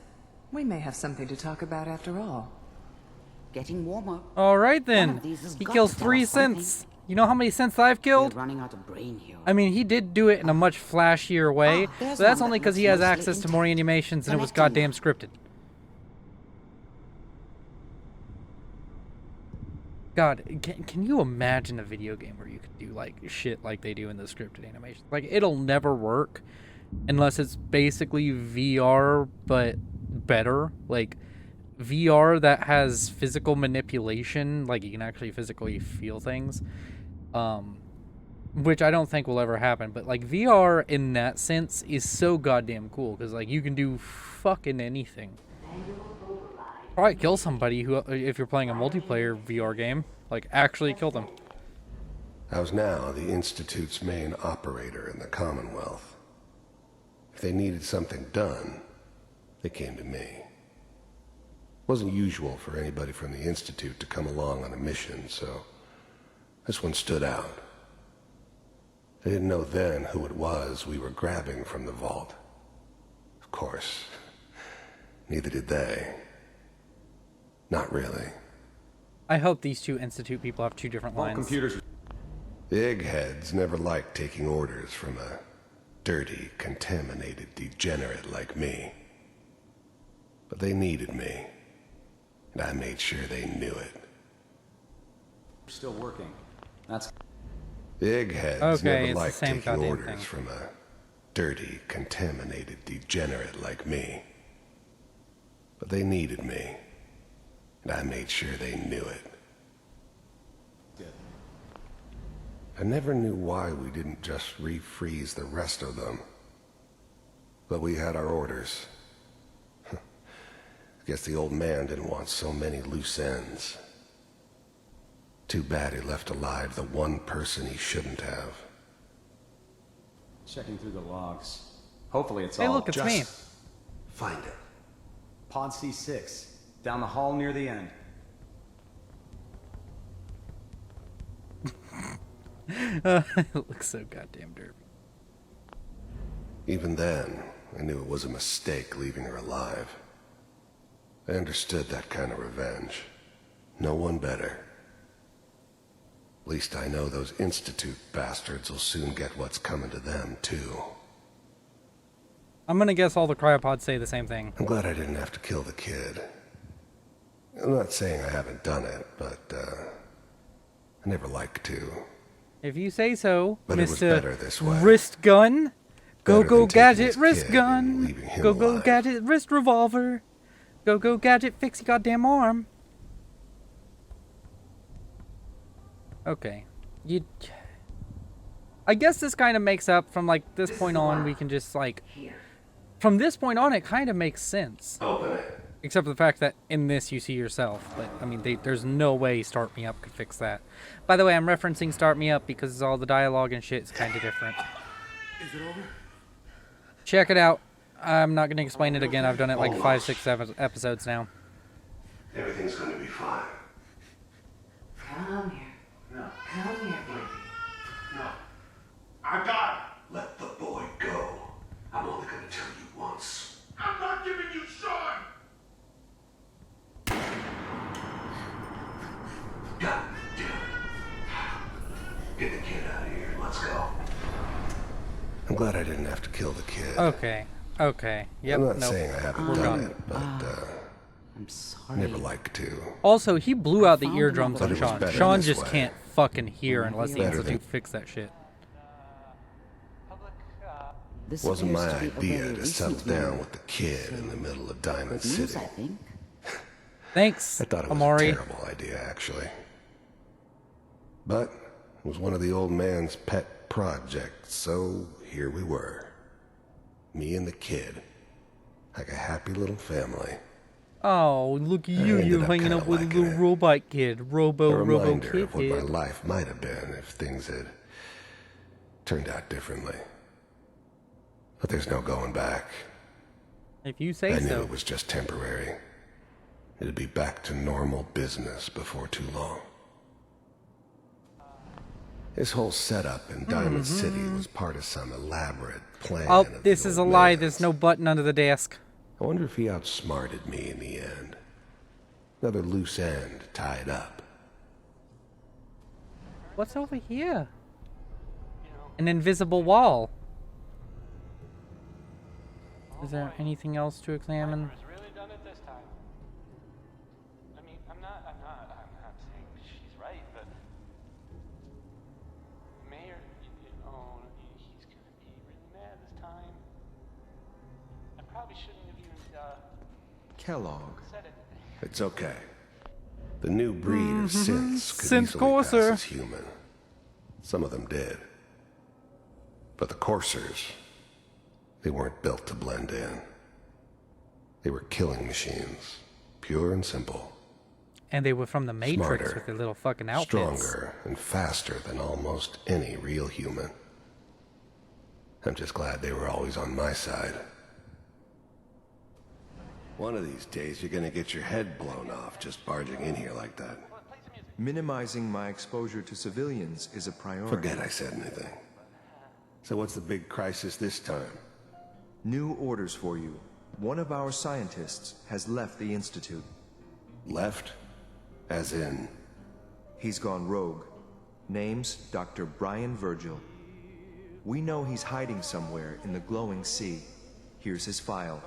S3: We may have something to talk about after all.
S12: Getting warmer.
S1: All right
S12: One
S1: then.
S12: of these has
S1: He
S12: got
S1: kills
S12: to tell
S1: 3
S12: us something.
S1: synths. You know how many synths I've
S12: We're
S1: killed?
S12: running out of brain here.
S1: I mean, he did do it in a much flashier way,
S12: there's
S1: but that's
S12: one
S1: only
S12: that
S1: because he
S12: looks
S1: has
S12: mostly
S1: access to more
S12: intact.
S1: animations and it was
S12: Connecting
S1: goddamn scripted. God, can you imagine a video game where you could do like shit like they do in the scripted animations? Like, it'll never work unless it's basically VR but better. Like VR that has physical manipulation, like you can actually physically feel things. Which I don't think will ever happen, but like VR in that sense is so goddamn cool because like you can do fucking anything. Probably kill somebody who, if you're playing a multiplayer VR game, like actually kill them.
S15: I was now the Institute's main operator in the Commonwealth. If they needed something done, they came to me. It wasn't usual for anybody from the Institute to come along on a mission, so this one stood out. They didn't know then who it was we were grabbing from the vault. Of course, neither did they. Not really.
S1: I hope these two Institute people have 2 different lines.
S15: Computers. The eggheads never liked taking orders from a dirty, contaminated degenerate like me. But they needed me, and I made sure they knew it.
S20: Still working. That's...
S15: The eggheads
S1: Okay,
S15: never
S1: it's
S15: liked
S1: the same
S15: taking
S1: goddamn
S15: orders
S1: thing.
S15: from a dirty, contaminated degenerate like me. But they needed me, and I made sure they knew it.
S20: Good.
S15: I never knew why we didn't just refreeze the rest of them. But we had our orders. I guess the old man didn't want so many loose ends. Too bad he left alive the one person he shouldn't have.
S20: Checking through the logs. Hopefully it's
S1: Hey,
S20: all...
S1: look, it's me.
S19: Find it.
S20: Pod C6. Down the hall near the end.
S1: It looks so goddamn derpy.
S15: Even then, I knew it was a mistake leaving her alive. I understood that kind of revenge. No one better. At least I know those Institute bastards will soon get what's coming to them, too.
S1: I'm gonna guess all the cryopods say the same thing.
S15: I'm glad I didn't have to kill the kid. I'm not saying I haven't done it, but, I never like to.
S1: If you say so,
S15: But it was
S1: Mr.
S15: better this way.
S1: Wrist gun. Go
S15: Better
S1: go
S15: than taking
S1: gadget
S15: his
S1: wrist
S15: kid
S1: gun.
S15: and leaving him
S1: Go go
S15: alive.
S1: gadget wrist revolver. Go go gadget fix your goddamn arm. Okay. I guess this kind of makes up from like this point on. We can just like from this point on, it kind of makes sense.
S15: Open it.
S1: Except for the fact that in this you see yourself. But I mean, there's no way Start Me Up could fix that. By the way, I'm referencing Start Me Up because all the dialogue and shit is kind of different.
S19: Is it over?
S1: Check it out. I'm not going to explain it again. I've done it like 5, 6, 7 episodes now.
S15: Everything's gonna be fine.
S3: Come here.
S19: No.
S3: Come here, baby.
S19: No. I got it. Let the boy go. I'm only gonna tell you once. I'm not giving you Sean! God damn it. Get the kid out of here. Let's go.
S15: I'm glad I didn't have to kill the kid.
S1: Okay. Okay. Yep.
S15: I'm not
S1: nope.
S15: saying I haven't
S1: We're
S15: done
S1: gone.
S15: it, but,
S12: I'm sorry.
S15: never like to.
S1: Also, he blew out the
S12: found
S1: eardrums
S15: But
S1: on
S15: it was
S1: Sean.
S15: better
S1: Sean
S15: this
S1: just
S15: way.
S1: can't fucking hear unless the
S15: Better
S1: Institute
S15: than-
S1: fix that shit.
S12: This
S15: Wasn't my
S12: appears to be a
S15: idea
S12: very
S15: to settle
S12: recent
S15: down
S12: move.
S15: with the kid in the middle of Diamond
S12: Good news,
S15: City.
S12: I think.
S1: Thanks,
S15: I thought it was
S1: Amari.
S15: a terrible idea, actually. But it was one of the old man's pet projects, so here we were. Me and the kid. like a happy little family.
S1: Oh, look at you! You're hanging out with a little robot kid, Robo
S15: reminder
S1: Kid.
S15: of what my life might have been if things had turned out differently. But there's no going back.
S1: If you say
S15: I knew
S1: so.
S15: it was just temporary. It'd be back to normal business before too long. This whole setup in Diamond City was part of some elaborate plan.
S1: Oh, this is a lie. There's no button under the desk.
S15: I wonder if he outsmarted me in the end. Another loose end tied up.
S1: What's over here? An invisible wall. Is there anything else to examine?
S15: Kellogg. It's okay. The new breed of synths could
S1: Synth
S15: easily
S1: Courser.
S15: pass as human. Some of them did. But the coursers, they weren't built to blend in. They were killing machines, pure and simple.
S1: And they were from the Matrix
S15: Smarter,
S1: with their little fucking outfits.
S15: stronger, and faster than almost any real human. I'm just glad they were always on my side. One of these days, you're gonna get your head blown off just barging in here like that.
S21: Minimizing my exposure to civilians is a priority.
S15: Forget I said anything. So what's the big crisis this time?
S21: New orders for you. One of our scientists has left the Institute.
S15: Left? As in?
S21: He's gone rogue. Name's Dr. Brian Virgil. We know he's hiding somewhere in the glowing sea. Here's his file.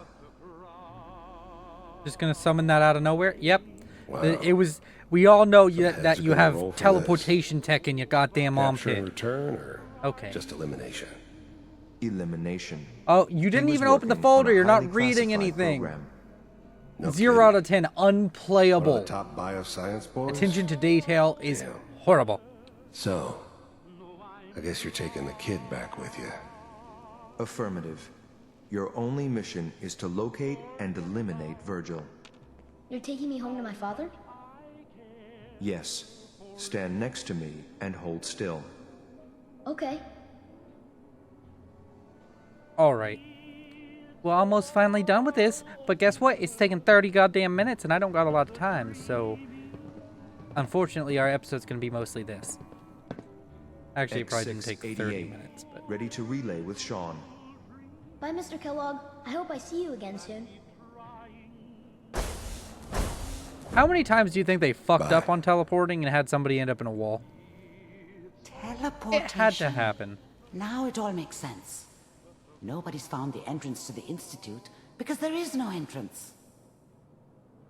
S1: Just gonna summon that out of nowhere? Yep.
S15: Wow.
S1: It was. We all know that you
S15: gonna roll
S1: have
S15: for
S1: teleportation tech in your goddamn
S15: Capture and
S1: armpit.
S15: return, or
S1: Okay.
S15: just elimination?
S21: Elimination.
S1: Oh, you didn't
S21: He was
S1: even open the
S21: working
S1: folder.
S21: on a
S1: You're not
S21: highly
S1: reading
S21: classified
S1: anything.
S21: program.
S15: No
S1: 0
S15: kidding.
S1: out of 10. Unplayable.
S15: One of the top bioscience boys?
S1: Attention to detail is
S15: Damn.
S1: horrible.
S15: So, I guess you're taking the kid back with you.
S21: Affirmative. Your only mission is to locate and eliminate Virgil.
S13: You're taking me home to my father?
S21: Yes. Stand next to me and hold still.
S13: Okay.
S1: Alright. We're almost finally done with this, but guess what? It's taken 30 goddamn minutes and I don't got a lot of time, so... Unfortunately, our episode's gonna be mostly this. Actually, it probably didn't take 30
S21: X688,
S1: minutes, but...
S21: Ready to relay with Sean.
S13: Bye, Mr. Kellogg. I hope I see you again soon.
S1: How many times do you think they fucked
S15: Bye.
S1: up on teleporting and had somebody end up in a wall?
S12: Teleportation.
S1: It had to happen.
S12: Now it all makes sense. Nobody's found the entrance to the Institute because there is no entrance.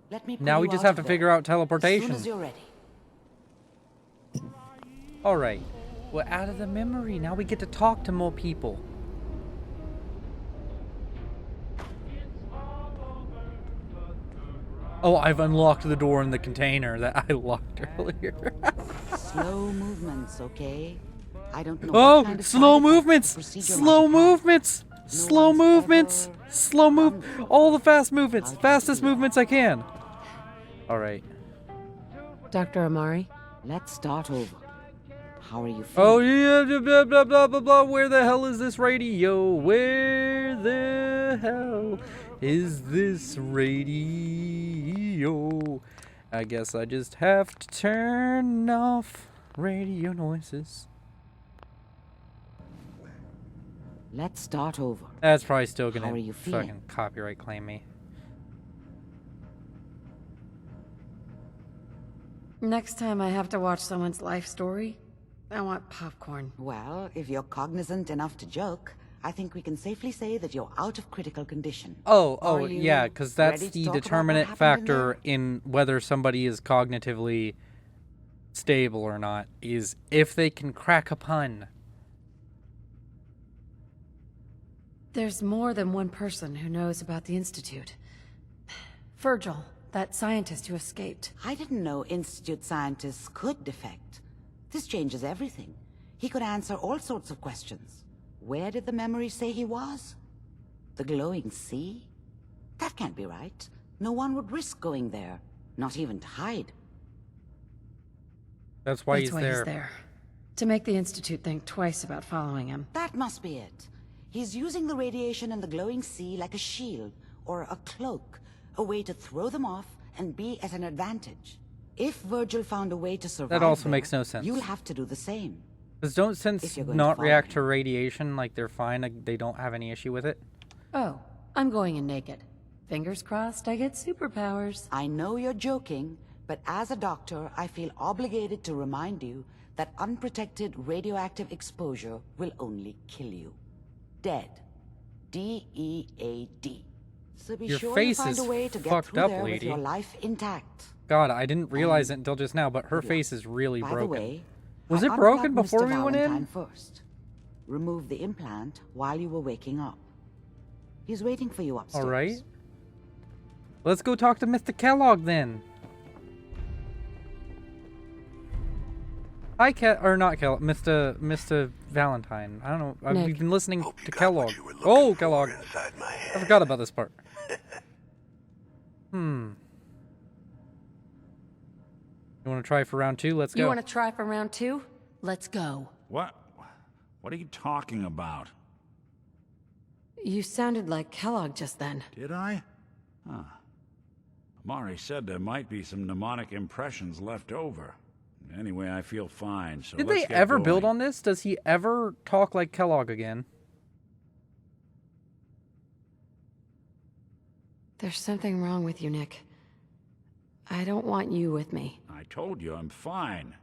S12: Let me pull
S1: Now we
S12: you
S1: just
S12: out
S1: have
S12: of
S1: to
S12: there
S1: figure out
S12: as
S1: teleportation.
S12: soon as you're ready.
S1: Alright. We're out of the memory. Now we get to talk to more people. Oh, I've unlocked the door in the container that I locked earlier.
S12: Slow movements, okay? I don't know.
S1: Oh,
S12: what kind of
S1: slow
S12: side effects
S1: movements!
S12: the procedure
S1: Slow
S12: might have.
S1: movements! Slow
S12: one's
S1: movements!
S12: ever
S1: Slow move!
S12: come
S1: All the fast movements!
S12: How to
S1: Fastest
S12: do that.
S1: movements I can! Alright.
S3: Dr. Amari?
S12: Let's start over. How are you feeling?
S1: Oh yeah, blah blah blah blah blah. Where the hell is this radio? Where the hell is this radio? I guess I just have to turn off radio noises.
S12: Let's start over.
S1: That's probably still
S12: How are
S1: gonna
S12: you feeling?
S1: fucking copyright claim me.
S3: Next time I have to watch someone's life story, I want popcorn.
S12: Well, if you're cognizant enough to joke, I think we can safely say that you're out of critical condition.
S1: Oh,
S12: Are you
S1: yeah, because that's
S12: ready to
S1: the
S12: talk about what
S1: determinant
S12: happened in
S1: factor
S12: there?
S1: in whether somebody is cognitively stable or not, is if they can crack a pun.
S3: There's more than one person who knows about the Institute. Virgil, that scientist who escaped.
S12: I didn't know Institute scientists could defect. This changes everything. He could answer all sorts of questions. Where did the memory say he was? The glowing sea? That can't be right. No one would risk going there, not even to hide.
S1: That's why
S3: That's why he's there. To make the Institute think twice about following him.
S12: That must be it. He's using the radiation in the glowing sea like a shield, or a cloak, a way to throw them off and be at an advantage. If Virgil found a way to survive
S1: That also
S12: there,
S1: makes no sense.
S12: you'll have to do the same.
S1: Because don't synths
S12: If you're going to
S1: not
S12: follow
S1: react
S12: him.
S1: to radiation? Like, they're fine, like, they don't have any issue with it?
S3: Oh, I'm going in naked. Fingers crossed I get superpowers.
S12: I know you're joking, but as a doctor, I feel obligated to remind you that unprotected radioactive exposure will only kill you. Dead. D-E-A-D. So be
S1: Your
S12: sure
S1: face
S12: you find
S1: is
S12: a way to get
S1: fucked
S12: through
S1: up,
S12: there with
S1: lady.
S12: your life intact.
S1: God, I didn't realize it until just now, but her face is really
S12: By the
S1: broken.
S12: way,
S1: Was
S12: I
S1: it broken
S12: unplugged
S1: before
S12: Mr.
S1: we went
S12: Valentine
S1: in?
S12: First. Remove the implant while you were waking up. He's waiting for you upstairs.
S1: Alright. Let's go talk to Mr. Kellogg then. Hi, not Kellogg, Mr. Valentine. I don't know. We've been listening to Kellogg. Oh, Kellogg. I forgot about this part. You want to try for round 2? Let's go.
S3: You want to try for round 2? Let's go.
S10: What? What are you talking about?
S3: You sounded like Kellogg just then.
S10: Did I? Huh. Amari said there might be some mnemonic impressions left over. Anyway, I feel fine, so
S1: Did
S10: let's
S1: they
S10: get
S1: ever
S10: going.
S1: build on this? Does he ever talk like Kellogg again?
S3: There's something wrong with you, Nick. I don't want you with me.
S10: I told you I'm fine.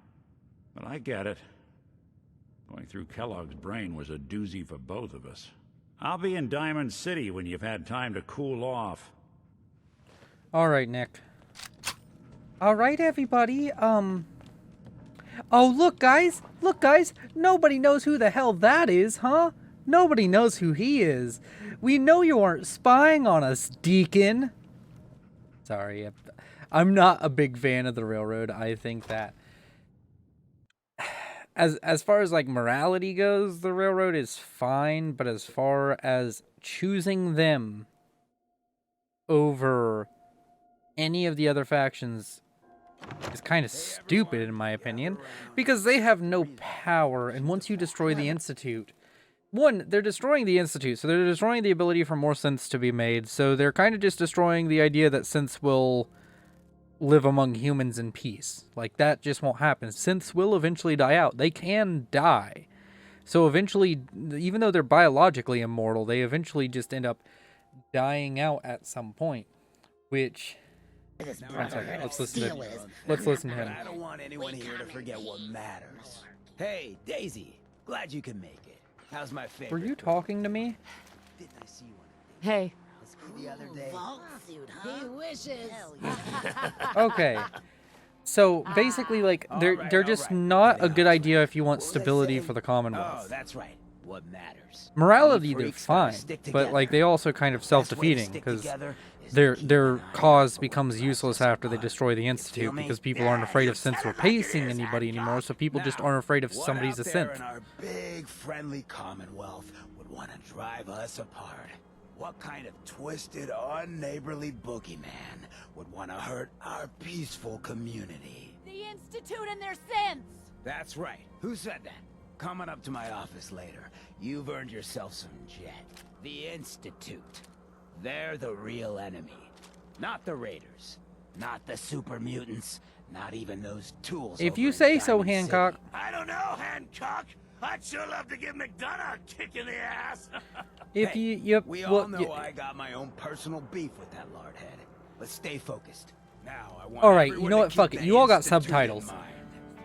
S10: But I get it. Going through Kellogg's brain was a doozy for both of us. I'll be in Diamond City when you've had time to cool off.
S1: All right, Nick. All right, everybody. Oh, look, guys. Look, guys. Nobody knows who the hell that is, huh? Nobody knows who he is. We know you aren't spying on us, Deacon. Sorry. I'm not a big fan of the Railroad. I think that as far as like morality goes, the Railroad is fine, but as far as choosing them over any of the other factions is kind of stupid in my opinion, because they have no power, and once you destroy the Institute, one, they're destroying the Institute, so they're destroying the ability for more synths to be made, so they're kind of just destroying the idea that synths will live among humans in peace. Like, that just won't happen. Synths will eventually die out. They can die. So eventually, even though they're biologically immortal, they eventually just end up dying out at some point, which... One second. Let's listen to him.
S4: I don't want anyone here to forget what matters. Hey, Daisy. Glad you can make it. How's my favorite?
S1: Were you talking to me?
S4: Didn't I see you
S3: Hey.
S4: the other day?
S13: He wishes.
S1: Okay. So basically, like, they're just not a good idea if you want stability for the Commonwealth.
S4: Oh, that's right. What matters?
S1: Morality, they're fine, but like they also kind of self-defeating because their cause becomes useless after they destroy the Institute because people aren't afraid of synths replacing anybody anymore, so people just aren't afraid if somebody's a synth.
S4: Our big friendly Commonwealth would want to drive us apart. What kind of twisted, unneighborly boogeyman would want to hurt our peaceful community?
S22: The Institute and their synths!
S4: That's right. Who said that? Coming up to my office later. You've earned yourself some jet. The Institute. They're the real enemy. Not the Raiders. Not the super mutants. Not even those tools.
S1: If
S4: over
S1: you
S4: in
S1: say so,
S4: Diamond
S1: Hancock.
S4: City.
S19: I don't know, Hancock. I'd sure love to give McDonough a kick in the ass.
S1: If
S4: Hey, we all know I got my own personal beef with that lardhead. But stay focused. Now I want
S1: Alright, you
S4: everyone
S1: know
S4: to
S1: what?
S4: keep
S1: Fuck it.
S4: the
S1: You all got
S4: Institute in
S1: subtitles.
S4: mind.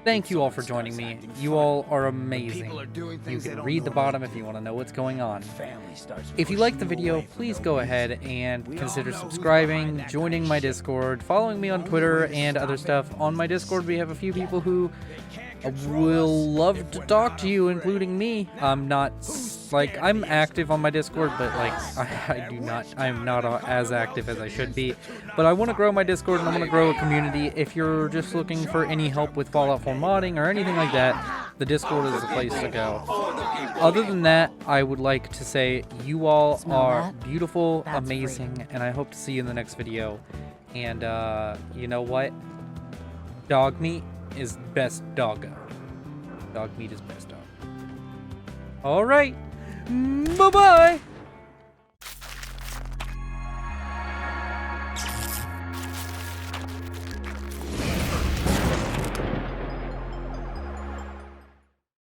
S1: Thank you all for joining me. You all are amazing.
S4: People are doing
S1: You
S4: things they
S1: can
S4: don't
S1: read the
S4: normally
S1: bottom if you want to know what's going on.
S4: Family starts
S1: If you like the
S4: pushing you
S1: video,
S4: away for
S1: please
S4: no
S1: go
S4: reason.
S1: ahead and
S4: We all
S1: consider
S4: know who's
S1: subscribing,
S4: behind that
S1: joining
S4: kind of
S1: my
S4: shit.
S1: Discord, following me on Twitter and other stuff. On my Discord, we have a few people who will love to talk to you, including me. I'm not, like, I'm active on my Discord, but, like, I'm not as active as I should be. But I want to grow my Discord and I want to grow a community. If you're just looking for any help with Fallout 4 modding or anything like that, the Discord is the place to go. other than that, I would like to say you all
S3: Smell
S1: are
S3: that?
S1: beautiful,
S3: That's
S1: amazing, and I hope to see you in the next video. And you know what? Dog meat is best doggo. Dog meat is best dog. All right. Bye-bye.